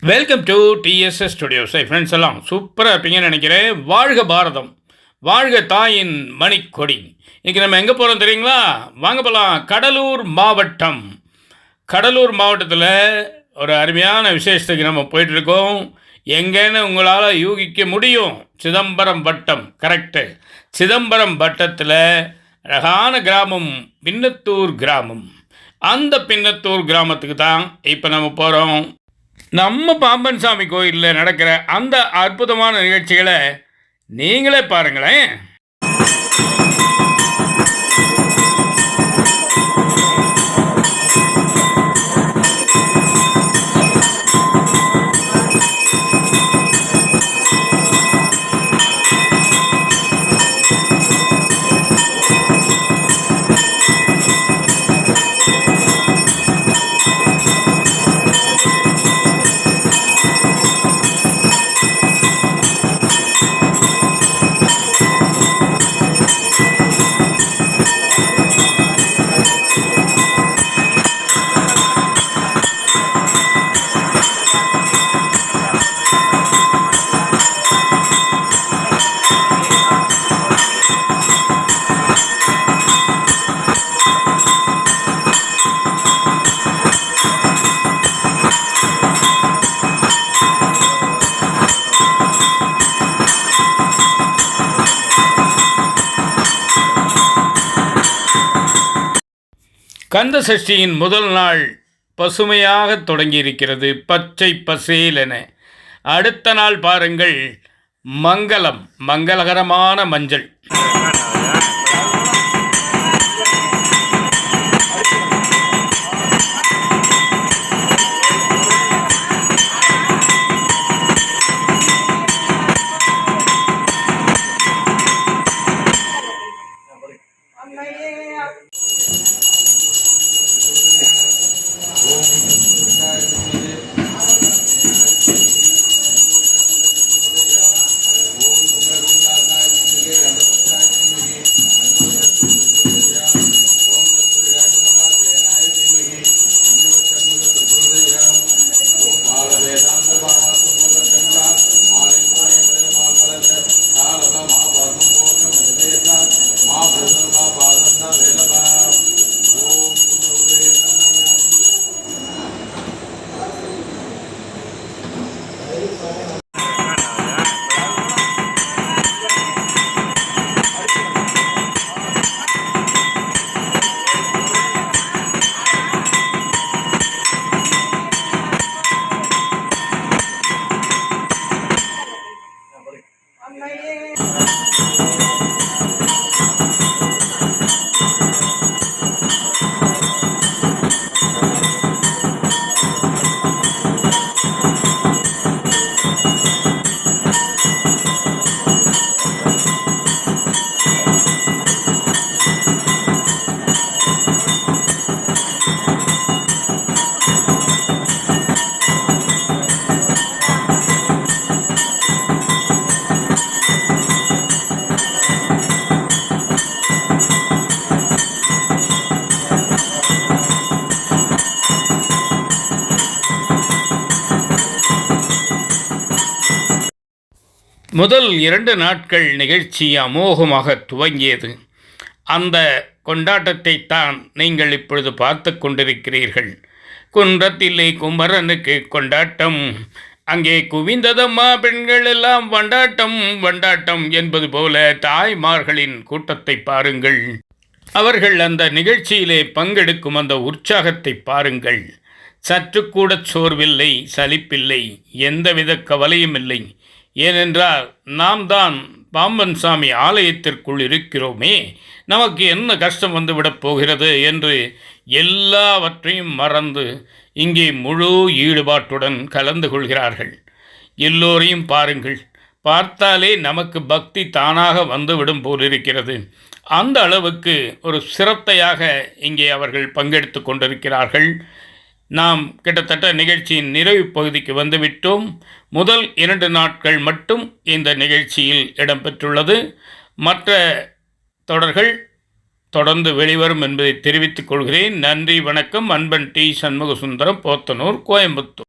Welcome to TDS studios. Friends எல்லாம் சூப்பராக இருப்பீங்கன்னு நினைக்கிறேன். வாழ்க பாரதம், வாழ்க தாயின் மணிக்கொடி. இன்றைக்கி நம்ம எங்கே போகிறோம் தெரியுங்களா? வாங்க போகலாம். கடலூர் மாவட்டத்தில் ஒரு அருமையான விசேஷத்துக்கு நம்ம போயிட்டுருக்கோம். எங்கேன்னு உங்களால் யூகிக்க முடியும். சிதம்பரம் வட்டம். கரெக்டு. சிதம்பரம் வட்டத்தில் அழகான கிராமம் பின்னத்தூர் கிராமம். அந்த பின்னத்தூர் கிராமத்துக்கு தான் இப்போ நம்ம போகிறோம். நம்ம பாம்பன் சாமி கோயிலில் நடக்கிற அந்த அற்புதமான நிகழ்ச்சிகளை நீங்களே பாருங்களேன். கந்த சஷ்டியின் முதல் நாள் பசுமையாக தொடங்கியிருக்கிறது, பச்சை பசேலென. அடுத்த நாள் பாருங்கள், மங்களகரமான மஞ்சள். முதல் 2 நாட்கள் நிகழ்ச்சி அமோகமாக துவங்கியது. அந்த கொண்டாட்டத்தை தான் நீங்கள் இப்பொழுது பார்த்து கொண்டிருக்கிறீர்கள். குன்றத்திலே குமரனுக்கு கொண்டாட்டம், அங்கே குவிந்ததம்மா பெண்கள் எல்லாம் வண்டாட்டம் என்பது போல தாய்மார்களின் கூட்டத்தை பாருங்கள். அவர்கள் அந்த நிகழ்ச்சியிலே பங்கெடுக்கும் அந்த உற்சாகத்தை பாருங்கள். சற்று கூட சோர்வில்லை, சலிப்பில்லை, எந்தவித கவலையும் இல்லை. ஏனென்றால் நாம் தான் பாம்பன் சாமி ஆலயத்திற்குள் இருக்கிறோமே, நமக்கு என்ன கஷ்டம் வந்துவிடப் போகிறது என்று எல்லாவற்றையும் மறந்து இங்கே முழு ஈடுபாட்டுடன் கலந்து கொள்கிறார்கள். எல்லோரையும் பாருங்கள். பார்த்தாலே நமக்கு பக்தி தானாக வந்துவிடும் போலிருக்கிறது. அந்த அளவுக்கு ஒரு சிரத்தையாக இங்கே அவர்கள் பங்கெடுத்து கொண்டிருக்கிறார்கள். நாம் கிட்டத்தட்ட நிகழ்ச்சியின் நிறைவு பகுதிக்கு வந்துவிட்டோம். முதல் 2 நாட்கள் மட்டும் இந்த நிகழ்ச்சியில் இடம்பெற்றுள்ளது. மற்ற தொடர்கள் தொடர்ந்து வெளிவரும் என்பதை தெரிவித்துக் கொள்கிறேன். நன்றி, வணக்கம். அன்பன் டி. சண்முக சுந்தரம், போத்தனூர், கோயம்புத்தூர்.